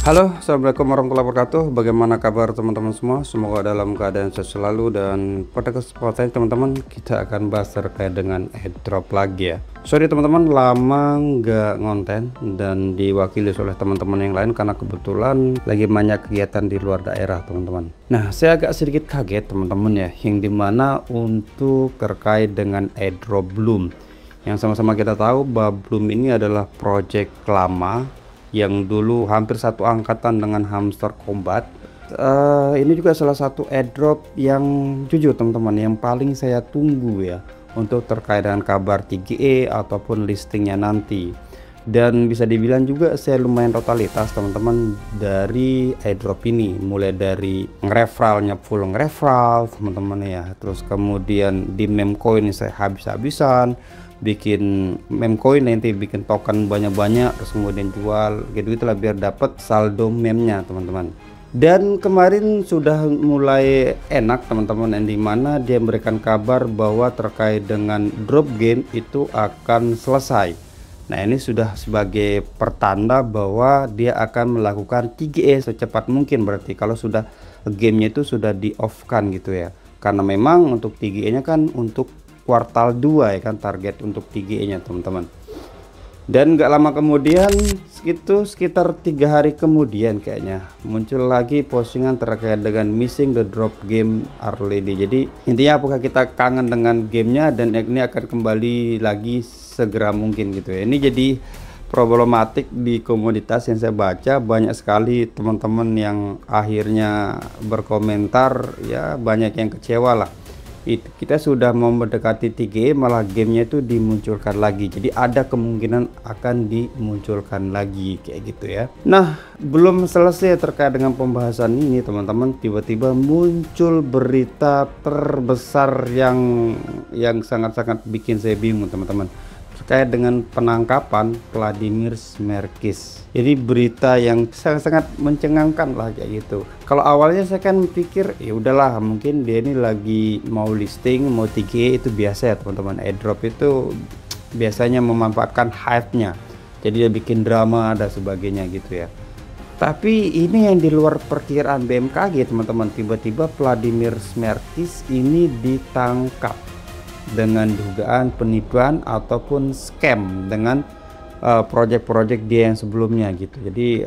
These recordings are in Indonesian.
Halo, assalamualaikum warahmatullahi wabarakatuh. Bagaimana kabar teman-teman semua? Semoga dalam keadaan sehat selalu. Dan pada kesempatan teman-teman, kita akan bahas terkait dengan airdrop lagi ya. Sorry teman-teman, lama nggak ngonten dan diwakili oleh teman-teman yang lain karena kebetulan lagi banyak kegiatan di luar daerah teman-teman. Nah, saya agak sedikit kaget teman-teman ya, yang dimana untuk terkait dengan airdrop Bloom, yang sama-sama kita tahu bahwa Bloom ini adalah project lama yang dulu hampir satu angkatan dengan Hamster Combat. Ini juga salah satu airdrop yang jujur teman-teman yang paling saya tunggu ya, untuk terkait dengan kabar TGE ataupun listingnya nanti. Dan bisa dibilang juga saya lumayan totalitas teman-teman dari airdrop ini, mulai dari nge-referralnya full nge-referral teman-teman ya, terus kemudian di meme coin saya habis-habisan bikin meme coin, nanti bikin token banyak-banyak terus kemudian jual gitu-gitulah biar dapat saldo meme-nya teman-teman. Dan kemarin sudah mulai enak teman-teman, yang dimana dia memberikan kabar bahwa terkait dengan drop game itu akan selesai. Nah, ini sudah sebagai pertanda bahwa dia akan melakukan TGE secepat mungkin, berarti kalau sudah gamenya itu sudah di off kan gitu ya, karena memang untuk TGE nya kan untuk kuartal 2 ya kan, target untuk TGE nya teman-teman. Dan gak lama kemudian itu sekitar 3 hari kemudian kayaknya muncul lagi postingan terkait dengan missing the drop game early. Jadi intinya apakah kita kangen dengan gamenya dan ini akan kembali lagi segera mungkin gitu ya. Ini jadi problematik di komoditas yang saya baca, banyak sekali teman-teman yang akhirnya berkomentar ya, banyak yang kecewa lah. Kita sudah mau mendekati 3 malah gamenya itu dimunculkan lagi, jadi ada kemungkinan akan dimunculkan lagi kayak gitu ya. Nah, belum selesai terkait dengan pembahasan ini teman-teman, tiba-tiba muncul berita terbesar yang sangat-sangat bikin saya bingung teman-teman, terkait dengan penangkapan Vladimir Smerkis. Jadi berita yang sangat-sangat mencengangkan lah kayak gitu. Kalau awalnya saya kan pikir ya udahlah, mungkin dia ini lagi mau listing, mau TGE, itu biasa ya teman-teman. Airdrop itu biasanya memanfaatkan hype-nya, jadi dia bikin drama dan sebagainya gitu ya. Tapi ini yang di luar perkiraan BMKG teman-teman, tiba-tiba Vladimir Smerkis ini ditangkap dengan dugaan penipuan ataupun scam dengan project-project dia yang sebelumnya gitu. Jadi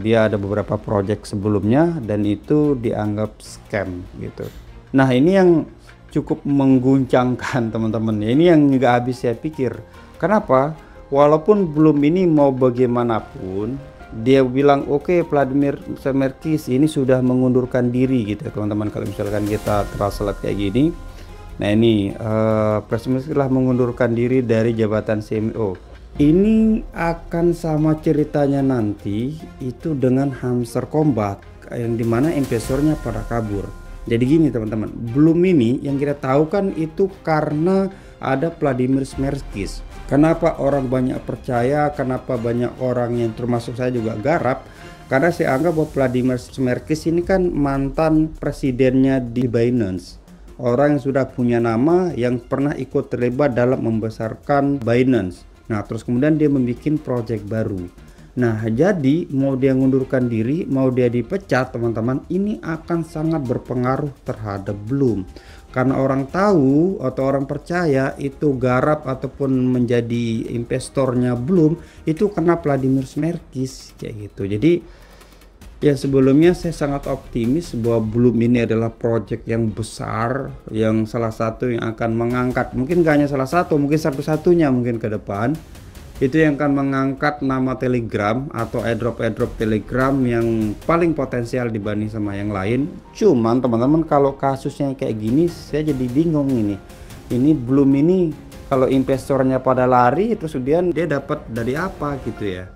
dia ada beberapa project sebelumnya dan itu dianggap scam gitu. Nah, ini yang cukup mengguncangkan teman-teman. Ini yang nggak habis saya pikir. Kenapa? Walaupun belum ini mau bagaimanapun, dia bilang oke, Vladimir Smerkis ini sudah mengundurkan diri gitu teman-teman. Kalau misalkan kita translate kayak gini, nah ini Presiden telah mengundurkan diri dari jabatan CMO. Ini akan sama ceritanya nanti itu dengan Hamster Combat, yang dimana investornya pada kabur. Jadi gini teman-teman, belum ini yang kita tahu kan itu karena ada Vladimir Smerkis. Kenapa orang banyak percaya, kenapa banyak orang yang termasuk saya juga garap, karena saya anggap bahwa Vladimir Smerkis ini kan mantan presidennya di Binance, orang yang sudah punya nama, yang pernah ikut terlibat dalam membesarkan Binance. Nah, terus kemudian dia membuat project baru. Nah, jadi mau dia ngundurkan diri, mau dia dipecat teman-teman, ini akan sangat berpengaruh terhadap Bloom. Karena orang tahu atau orang percaya itu garap ataupun menjadi investornya Bloom itu karena Vladimir Smerkis kayak gitu. Jadi ya, sebelumnya saya sangat optimis bahwa Bloom ini adalah project yang besar, yang salah satu yang akan mengangkat, mungkin gak hanya salah satu, mungkin satu-satunya mungkin ke depan, itu yang akan mengangkat nama Telegram atau airdrop Telegram yang paling potensial dibanding sama yang lain. Cuman teman-teman, kalau kasusnya kayak gini saya jadi bingung ini Bloom ini kalau investornya pada lari, terus kemudian dia dapat dari apa gitu ya.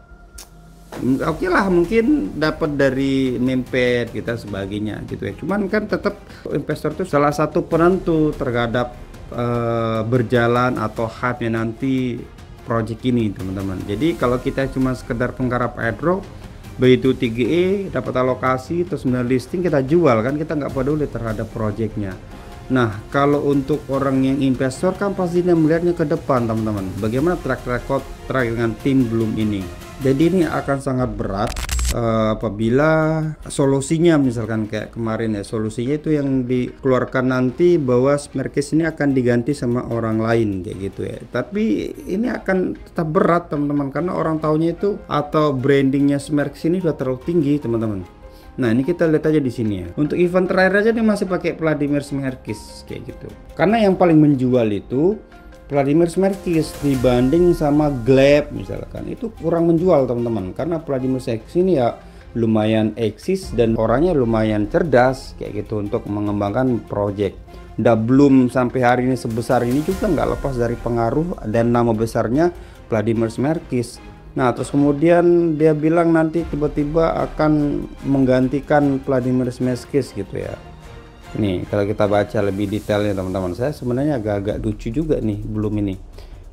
Oke lah, mungkin dapat dari memepet kita sebagainya gitu ya. Cuman kan tetap investor itu salah satu penentu terhadap berjalan atau hype-nya nanti project ini teman-teman. Jadi kalau kita cuma sekedar penggarap airdrop, begitu TGE dapat alokasi terus kemudian listing kita jual kan, kita nggak peduli terhadap projectnya. Nah, kalau untuk orang yang investor kan pastinya melihatnya ke depan teman-teman. Bagaimana track record dengan tim Bloom ini. Jadi ini akan sangat berat apabila solusinya misalkan kayak kemarin ya, solusinya itu yang dikeluarkan nanti bahwa Smerkis ini akan diganti sama orang lain kayak gitu ya. Tapi ini akan tetap berat teman-teman, karena orang taunya itu atau brandingnya Smerkis ini sudah terlalu tinggi teman-teman. Nah ini kita lihat aja di sini ya. Untuk event terakhir aja dia masih pakai Vladimir Smerkis kayak gitu. Karena yang paling menjual itu Vladimir Smerkis dibanding sama Gleb misalkan, itu kurang menjual teman-teman, karena Vladimir Smerkis ini ya lumayan eksis dan orangnya lumayan cerdas kayak gitu untuk mengembangkan project. Belum sampai hari ini sebesar ini juga nggak lepas dari pengaruh dan nama besarnya Vladimir Smerkis. Nah terus kemudian dia bilang nanti tiba-tiba akan menggantikan Vladimir Smerkis gitu ya. Nih kalau kita baca lebih detailnya teman-teman, saya sebenarnya agak-agak lucu juga nih belum ini.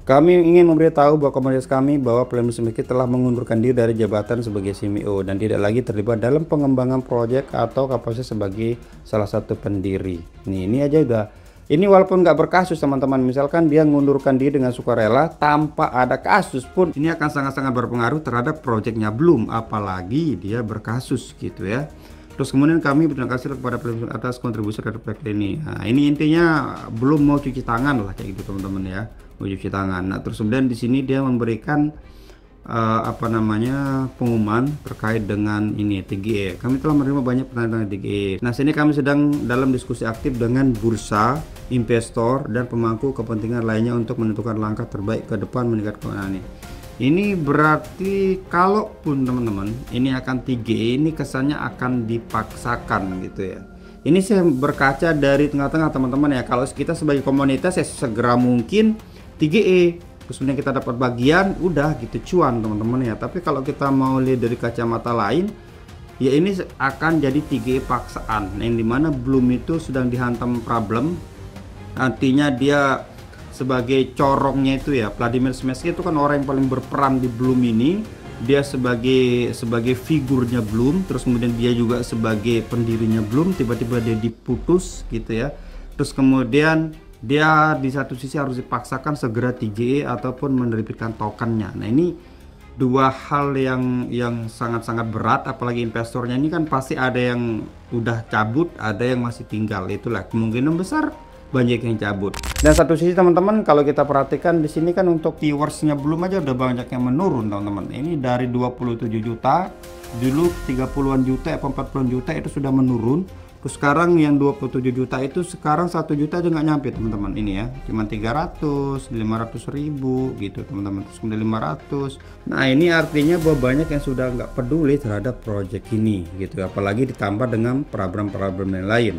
Kami ingin memberitahu bahwa komunitas kami bahwa Vladimir Smerkis telah mengundurkan diri dari jabatan sebagai CMO dan tidak lagi terlibat dalam pengembangan proyek atau kapasitas sebagai salah satu pendiri. Nih ini aja udah, ini walaupun nggak berkasus teman-teman, misalkan dia mengundurkan diri dengan sukarela tanpa ada kasus pun, ini akan sangat-sangat berpengaruh terhadap proyeknya belum, apalagi dia berkasus gitu ya. Terus kemudian kami berterima kasih kepada Vladimir atas kontribusi terhadap proyek ini. Nah ini intinya belum mau cuci tangan lah kayak gitu teman-teman ya, mau cuci tangan. Nah terus kemudian di sini dia memberikan apa namanya pengumuman terkait dengan ini TGE. Kami telah menerima banyak pertanyaan TGE. Nah sini kami sedang dalam diskusi aktif dengan bursa, investor dan pemangku kepentingan lainnya untuk menentukan langkah terbaik ke depan meningkatkan ini. Ini berarti kalaupun teman-teman ini akan 3E, ini kesannya akan dipaksakan gitu ya. Ini saya berkaca dari tengah-tengah teman-teman ya. Kalau kita sebagai komunitas ya segera mungkin 3E, terus kemudian kita dapat bagian udah gitu cuan teman-teman ya. Tapi kalau kita mau lihat dari kacamata lain ya, ini akan jadi 3E paksaan yang dimana belum itu sedang dihantam problem. Artinya dia sebagai corongnya itu ya, Vladimir Smerkis itu kan orang yang paling berperan di Bloom ini. Dia sebagai figurnya Bloom, terus kemudian dia juga sebagai pendirinya Bloom, tiba-tiba dia diputus gitu ya. Terus kemudian dia di satu sisi harus dipaksakan segera 3E ataupun menerbitkan tokennya. Nah ini dua hal yang sangat-sangat berat, apalagi investornya ini kan pasti ada yang udah cabut, ada yang masih tinggal. Itulah kemungkinan besar banyak yang cabut. Dan satu sisi teman-teman kalau kita perhatikan di sini kan untuk viewersnya belum aja udah banyak yang menurun teman-teman. Ini dari 27 juta dulu 30-an juta atau 40-an juta itu sudah menurun. Terus sekarang yang 27 juta itu sekarang 1 juta aja nggak nyampe teman-teman, ini ya cuma 300, 500 ribu gitu teman-teman, terus kemudian 500. Nah ini artinya bahwa banyak yang sudah nggak peduli terhadap project ini gitu, apalagi ditambah dengan problem-problem yang lain.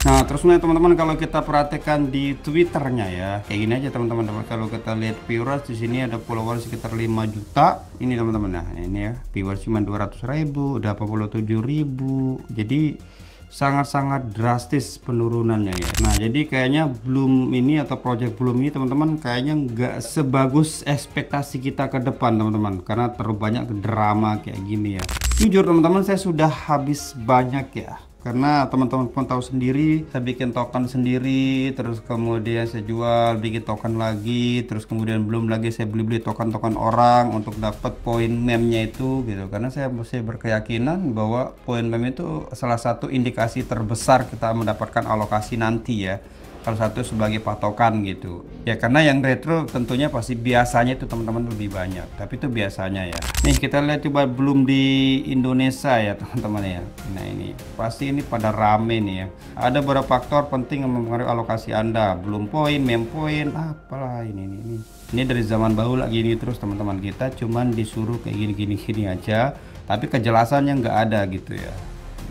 Nah terus teman-teman kalau kita perhatikan di Twitternya ya kayak gini aja teman-teman. Kalau kita lihat viewers di sini ada followers sekitar 5 juta ini teman-teman. Nah ini ya viewers cuma 200 ribu, udah 87 ribu. Jadi sangat-sangat drastis penurunannya ya. Nah jadi kayaknya Bloom ini atau project Bloom ini teman-teman kayaknya nggak sebagus ekspektasi kita ke depan teman-teman, karena terlalu banyak drama kayak gini ya. Jujur teman-teman saya sudah habis banyak ya, karena teman-teman pun tahu sendiri saya bikin token sendiri, terus kemudian saya jual, bikin token lagi, terus kemudian belum lagi saya beli token-token orang untuk dapat poin meme-nya itu gitu. Karena saya masih berkeyakinan bahwa poin meme itu salah satu indikasi terbesar kita mendapatkan alokasi nanti ya, salah satu sebagai patokan gitu ya. Karena yang retro tentunya pasti biasanya itu teman-teman lebih banyak, tapi itu biasanya ya. Nih kita lihat coba belum di Indonesia ya teman-teman ya. Nah ini pasti ini pada rame nih ya. Ada beberapa faktor penting yang mempengaruhi alokasi Anda, belum poin, meme poin, apalah ini dari zaman bahula gini terus teman-teman. Kita cuman disuruh kayak gini aja, tapi kejelasannya nggak ada gitu ya.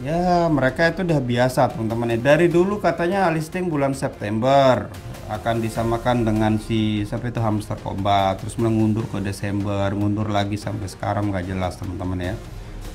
Ya mereka itu udah biasa teman-teman ya. Dari dulu katanya listing bulan September akan disamakan dengan si sampai itu Hamster Combat, terus mengundur ke Desember, mundur lagi sampai sekarang nggak jelas teman-teman ya.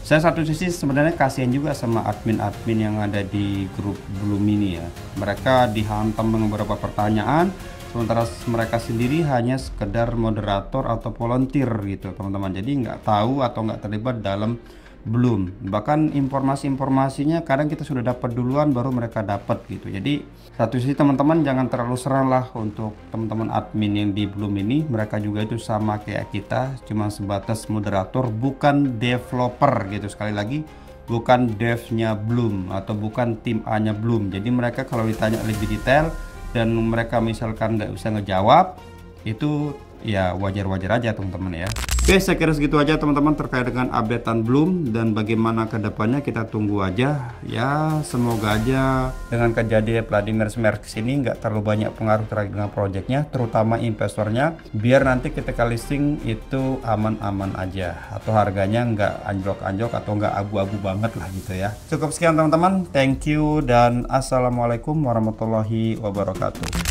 Saya satu sisi sebenarnya kasihan juga sama admin-admin yang ada di grup Bloom ini ya. Mereka dihantam dengan beberapa pertanyaan, sementara mereka sendiri hanya sekedar moderator atau volunteer gitu teman-teman. Jadi nggak tahu atau nggak terlibat dalam belum. Bahkan informasinya kadang kita sudah dapat duluan baru mereka dapat gitu. Jadi satu sisi teman-teman jangan terlalu serang lah untuk teman-teman admin yang di Bloom ini. Mereka juga itu sama kayak kita, cuma sebatas moderator, bukan developer gitu. Sekali lagi, bukan devnya Bloom atau bukan tim A-nya Bloom. Jadi mereka kalau ditanya lebih detail dan mereka misalkan nggak bisa ngejawab, itu ya wajar-wajar aja teman-teman ya. Oke, saya kira segitu aja teman-teman terkait dengan updatean Bloom dan bagaimana kedepannya kita tunggu aja ya. Semoga aja dengan kejadian Vladimir Smerx ini nggak terlalu banyak pengaruh terkait dengan projectnya, terutama investornya, biar nanti ketika listing itu aman-aman aja atau harganya nggak anjlok-anjlok atau nggak abu-abu banget lah gitu ya. Cukup sekian teman-teman, thank you dan assalamualaikum warahmatullahi wabarakatuh.